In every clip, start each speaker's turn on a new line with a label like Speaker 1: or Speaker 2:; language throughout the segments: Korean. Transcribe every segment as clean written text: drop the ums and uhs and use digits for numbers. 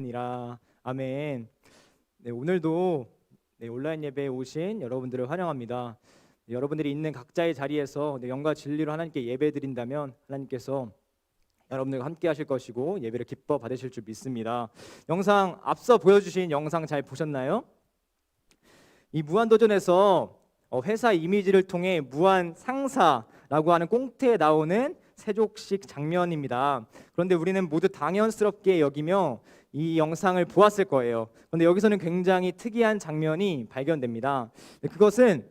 Speaker 1: 이라 아멘. 네, 오늘도 온라인 예배에 오신 여러분들을 환영합니다. 여러분들이 있는 각자의 자리에서 영과 진리로 하나님께 예배드린다면 하나님께서 여러분들과 함께 하실 것이고 예배를 기뻐 받으실 줄 믿습니다. 영상 앞서 보여주신 영상 잘 보셨나요? 이 무한도전에서 회사 이미지를 통해 무한 상사라고 하는 꽁트에 나오는 세족식 장면입니다. 그런데 우리는 모두 당연스럽게 여기며 이 영상을 보았을 거예요. 그런데 여기서는 굉장히 특이한 장면이 발견됩니다. 그것은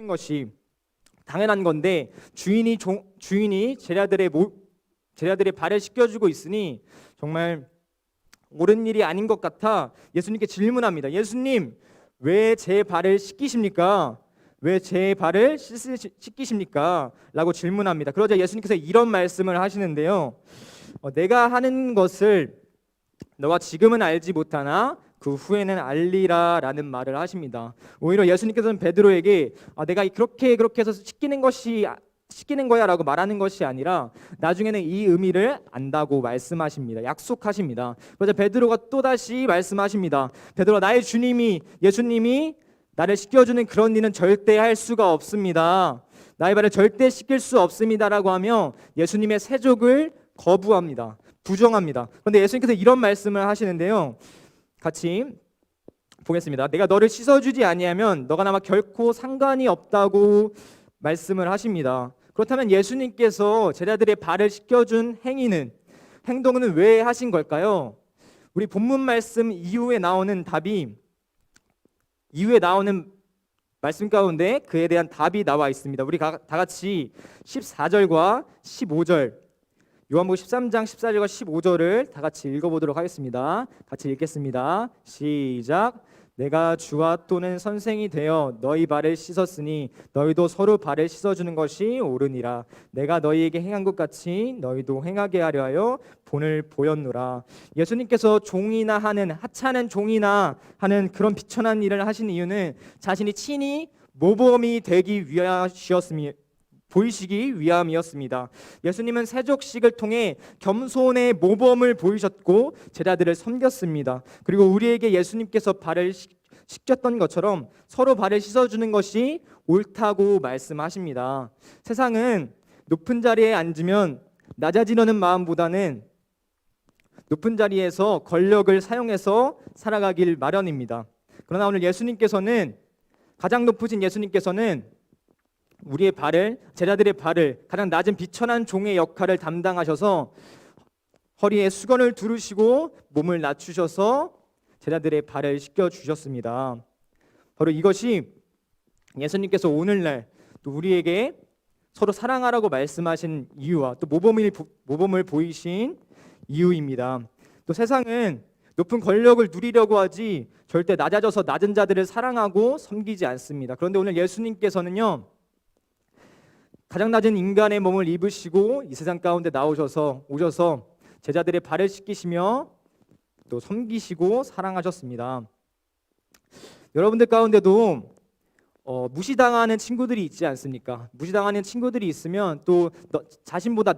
Speaker 1: 것이 당연한 건데 주인이 제자들의 발을 씻겨주고 있으니 정말 옳은 일이 아닌 것 같아 예수님께 질문합니다. 예수님, 왜 제 발을 씻기십니까? 왜 제 발을 씻기십니까? 라고 질문합니다. 그러자 예수님께서 이런 말씀을 하시는데요. 내가 하는 것을 너가 지금은 알지 못하나 그 후에는 알리라 라는 말을 하십니다. 오히려 예수님께서는 베드로에게 내가 그렇게 해서 시키는 거야 라고 말하는 것이 아니라 나중에는 이 의미를 안다고 말씀하십니다. 약속하십니다. 그래서 베드로가 또다시 말씀하십니다. 베드로, 나의 주님이 예수님이 나를 씻겨주는 그런 일은 절대 할 수가 없습니다. 나의 발을 절대 씻길 수 없습니다 라고 하며 예수님의 세족을 거부합니다. 부정합니다. 그런데 예수님께서 이런 말씀을 하시는데요, 같이 보겠습니다. 내가 너를 씻어주지 아니하면 너가 나와 결코 상관이 없다고 말씀을 하십니다. 그렇다면 예수님께서 제자들의 발을 씻겨준 행동은 왜 하신 걸까요? 우리 본문 말씀 이후에 나오는 말씀 가운데 그에 대한 답이 나와 있습니다. 우리 다 같이 14절과 15절, 요한복음 13장 14절과 15절을 다 같이 읽어보도록 하겠습니다. 같이 읽겠습니다. 시작. 내가 주와 또는 선생이 되어 너희 발을 씻었으니 너희도 서로 발을 씻어주는 것이 옳으니라. 내가 너희에게 행한 것 같이 너희도 행하게 하려 하여 본을 보였노라. 예수님께서 하찮은 종이나 하는 그런 비천한 일을 하신 이유는 자신이 친히 모범이 되기 위하였습니다. 보이시기 위함이었습니다. 예수님은 세족식을 통해 겸손의 모범을 보이셨고 제자들을 섬겼습니다. 그리고 우리에게 예수님께서 발을 씻겼던 것처럼 서로 발을 씻어주는 것이 옳다고 말씀하십니다. 세상은 높은 자리에 앉으면 낮아지려는 마음보다는 높은 자리에서 권력을 사용해서 살아가길 마련입니다. 그러나 오늘 예수님께서는, 가장 높으신 예수님께서는 우리의 발을, 제자들의 발을 가장 낮은 비천한 종의 역할을 담당하셔서 허리에 수건을 두르시고 몸을 낮추셔서 제자들의 발을 씻겨 주셨습니다. 바로 이것이 예수님께서 오늘날 또 우리에게 서로 사랑하라고 말씀하신 이유와 또 모범을 보이신 이유입니다. 또 세상은 높은 권력을 누리려고 하지 절대 낮아져서 낮은 자들을 사랑하고 섬기지 않습니다. 그런데 오늘 예수님께서는요, 가장 낮은 인간의 몸을 입으시고 이 세상 가운데 오셔서 제자들의 발을 씻기시며 또 섬기시고 사랑하셨습니다. 여러분들 가운데도 무시당하는 친구들이 있지 않습니까? 무시당하는 친구들이 있으면 또 자신보다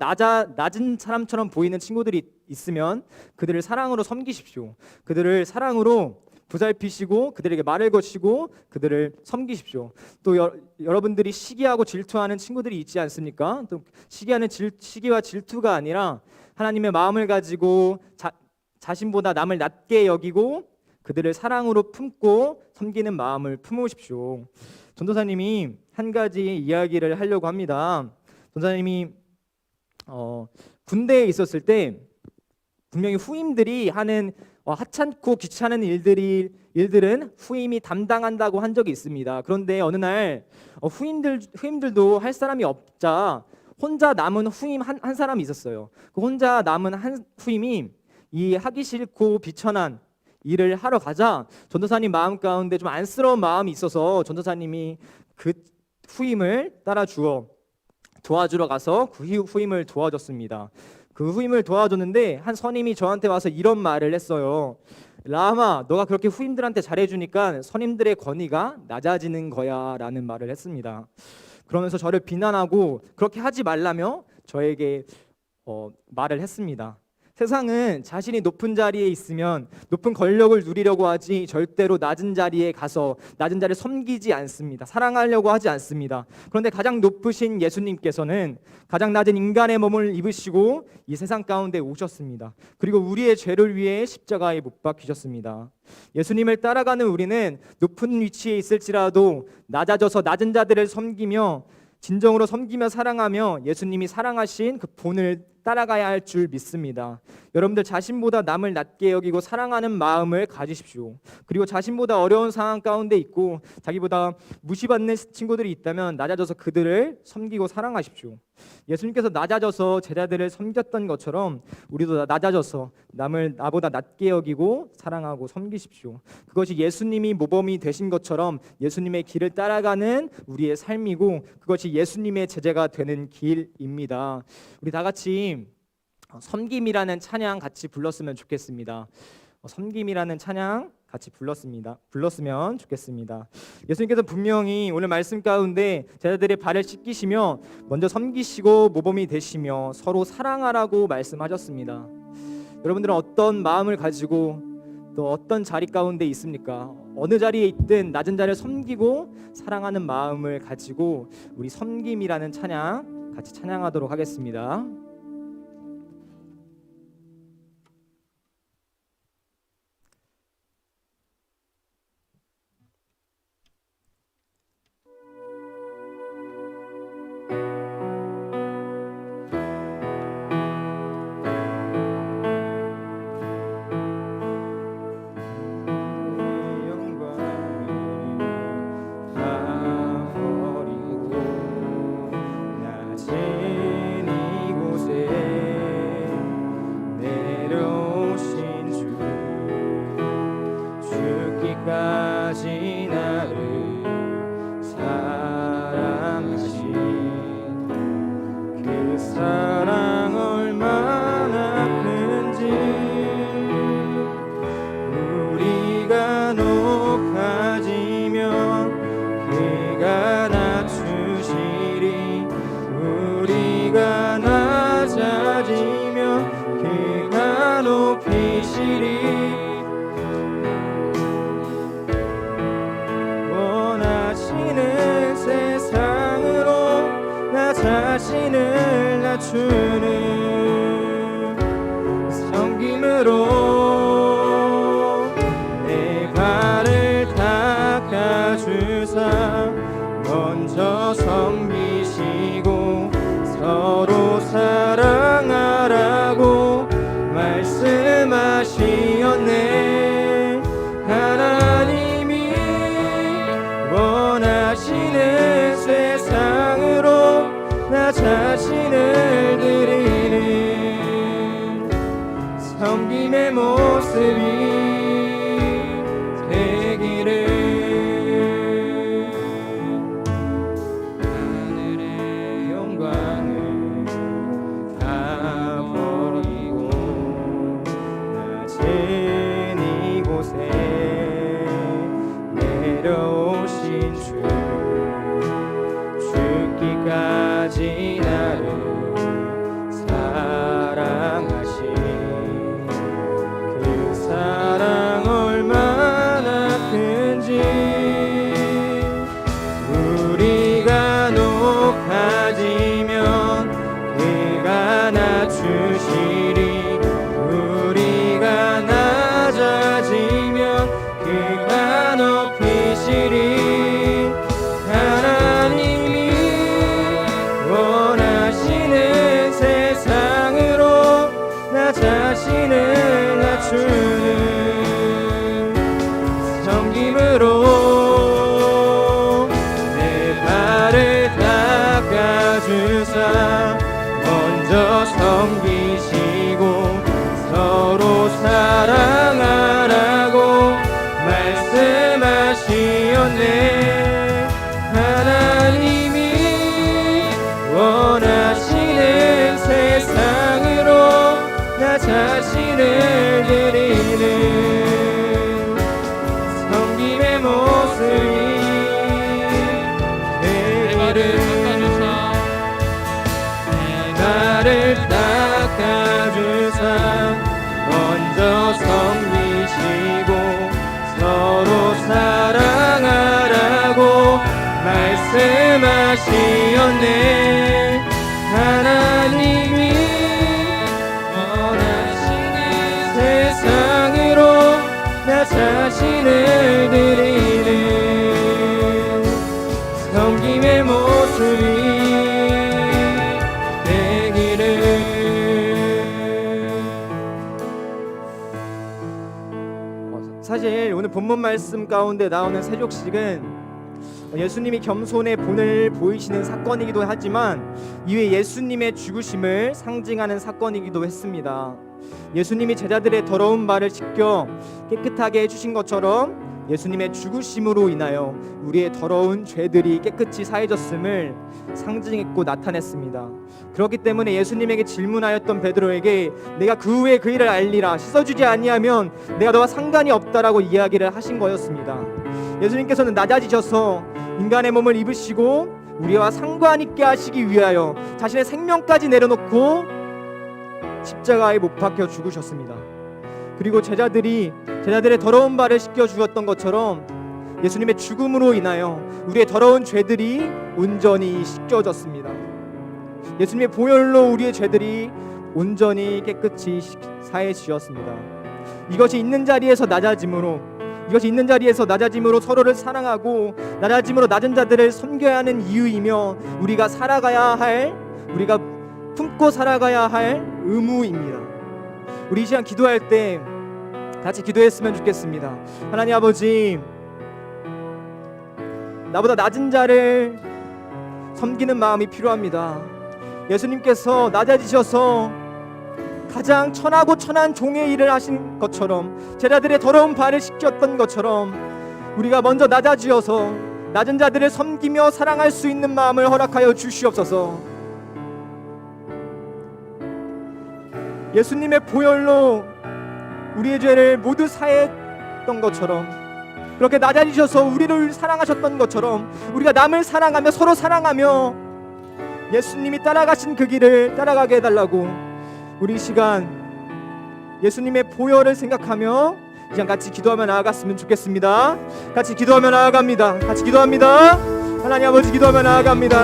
Speaker 1: 낮은 사람처럼 보이는 친구들이 있으면 그들을 사랑으로 섬기십시오. 그들을 사랑으로 보살피시고 그들에게 말을 거시고 그들을 섬기십시오. 또 여러분들이 시기하고 질투하는 친구들이 있지 않습니까? 또 시기와 질투가 아니라 하나님의 마음을 가지고 자신보다 남을 낮게 여기고 그들을 사랑으로 품고 섬기는 마음을 품으십시오. 전도사님이 한 가지 이야기를 하려고 합니다. 전도사님이 군대에 있었을 때 분명히 후임들이 하는 하찮고 귀찮은 일들은 후임이 담당한다고 한 적이 있습니다. 그런데 어느 날 후임들도 할 사람이 없자 혼자 남은 후임 한 사람이 있었어요. 그 혼자 남은 한 후임이 이 하기 싫고 비천한 일을 하러 가자 전도사님 마음 가운데 좀 안쓰러운 마음이 있어서 전도사님이 그 후임을 도와주러 가서 그 후임을 도와줬습니다. 그 후임을 도와줬는데 한 선임이 저한테 와서 이런 말을 했어요. 라마, 너가 그렇게 후임들한테 잘해주니까 선임들의 권위가 낮아지는 거야 라는 말을 했습니다. 그러면서 저를 비난하고 그렇게 하지 말라며 저에게 말을 했습니다. 세상은 자신이 높은 자리에 있으면 높은 권력을 누리려고 하지 절대로 낮은 자리에 가서 낮은 자를 섬기지 않습니다. 사랑하려고 하지 않습니다. 그런데 가장 높으신 예수님께서는 가장 낮은 인간의 몸을 입으시고 이 세상 가운데 오셨습니다. 그리고 우리의 죄를 위해 십자가에 못 박히셨습니다. 예수님을 따라가는 우리는 높은 위치에 있을지라도 낮아져서 낮은 자들을 섬기며 진정으로 섬기며 사랑하며 예수님이 사랑하신 그 본을 따라가야 할 줄 믿습니다. 여러분들 자신보다 남을 낮게 여기고 사랑하는 마음을 가지십시오. 그리고 자신보다 어려운 상황 가운데 있고 자기보다 무시받는 친구들이 있다면 낮아져서 그들을 섬기고 사랑하십시오. 예수님께서 낮아져서 제자들을 섬겼던 것처럼 우리도 낮아져서 남을 나보다 낮게 여기고 사랑하고 섬기십시오. 그것이 예수님이 모범이 되신 것처럼 예수님의 길을 따라가는 우리의 삶이고 그것이 예수님의 제자가 되는 길입니다. 우리 다 같이 섬김이라는 찬양 같이 불렀으면 좋겠습니다. 섬김이라는 찬양 같이 불렀으면 좋겠습니다. 예수님께서 분명히 오늘 말씀 가운데 제자들의 발을 씻기시며 먼저 섬기시고 모범이 되시며 서로 사랑하라고 말씀하셨습니다. 여러분들은 어떤 마음을 가지고 또 어떤 자리 가운데 있습니까? 어느 자리에 있든 낮은 자를 섬기고 사랑하는 마음을 가지고 우리 섬김이라는 찬양 같이 찬양하도록 하겠습니다. 높이시리. 원하시는 세상으로 나 자신을 낮추는 섬김으로 내 발을 닦아주사 먼저 섬기시고 서로 사랑하라고 말씀하시었네. 하나님이 원하시는 세상으로 나 자신을 드리는 섬김의 모습이 되기를. 하늘의 영광을 다 버리고 낮은 이곳에 내려오신 주, 죽기까지 나를 사랑하신 그 사랑 얼마나 큰지 우리가 높아지면 그가 낮추시리. 우리가 낮아지면 그가 높이시리. 하나님이 원하시는 세상으로 나 자신을 낮추는 섬김으로 내 발을 닦아주사 먼저 섬기시고 서로 사랑하라고 말씀하시었네. 하나님이 원하시는 세상으로 나 자신을 드리는 섬김의 모습이 되기를. 내 발을 닦아주사 먼저 섬기시고 서로 사랑하라고 말씀하시었네. 하나님이 원하시는 세상으로 나 자신을 드리는 섬김의 모습이 되기를. 사실 오늘 본문 말씀 가운데 나오는 세족식은 예수님이 겸손의 본을 보이시는 사건이기도 하지만 이외 예수님의 죽으심을 상징하는 사건이기도 했습니다. 예수님이 제자들의 더러운 발을 씻겨 깨끗하게 해주신 것처럼 예수님의 죽으심으로 인하여 우리의 더러운 죄들이 깨끗이 사해졌음을 상징했고 나타냈습니다. 그렇기 때문에 예수님에게 질문하였던 베드로에게 내가 그 후에 그 일을 알리라, 씻어주지 아니하면 내가 너와 상관이 없다라고 이야기를 하신 거였습니다. 예수님께서는 낮아지셔서 인간의 몸을 입으시고 우리와 상관 있게 하시기 위하여 자신의 생명까지 내려놓고 십자가에 못 박혀 죽으셨습니다. 그리고 제자들의 더러운 발을 씻겨 주었던 것처럼 예수님의 죽음으로 인하여 우리의 더러운 죄들이 온전히 씻겨졌습니다. 예수님의 보혈로 우리의 죄들이 온전히 깨끗이 사해지었습니다. 이것이 있는 자리에서 낮아짐으로 서로를 사랑하고 낮아짐으로 낮은 자들을 섬겨야 하는 이유이며 우리가 품고 살아가야 할 의무입니다. 우리 이 시간 기도할 때 같이 기도했으면 좋겠습니다. 하나님 아버지, 나보다 낮은 자를 섬기는 마음이 필요합니다. 예수님께서 낮아지셔서 가장 천하고 천한 종의 일을 하신 것처럼 제자들의 더러운 발을 씻겼던 것처럼 우리가 먼저 낮아지어서 낮은 자들을 섬기며 사랑할 수 있는 마음을 허락하여 주시옵소서. 예수님의 보혈로 우리의 죄를 모두 사했던 것처럼 그렇게 낮아지셔서 우리를 사랑하셨던 것처럼 우리가 남을 사랑하며 서로 사랑하며 예수님이 따라가신 그 길을 따라가게 해달라고 우리 시간 예수님의 보혈을 생각하며 이제 같이 기도하며 나아갔으면 좋겠습니다. 같이 기도하며 나아갑니다. 같이 기도합니다. 하나님 아버지, 기도하며 나아갑니다.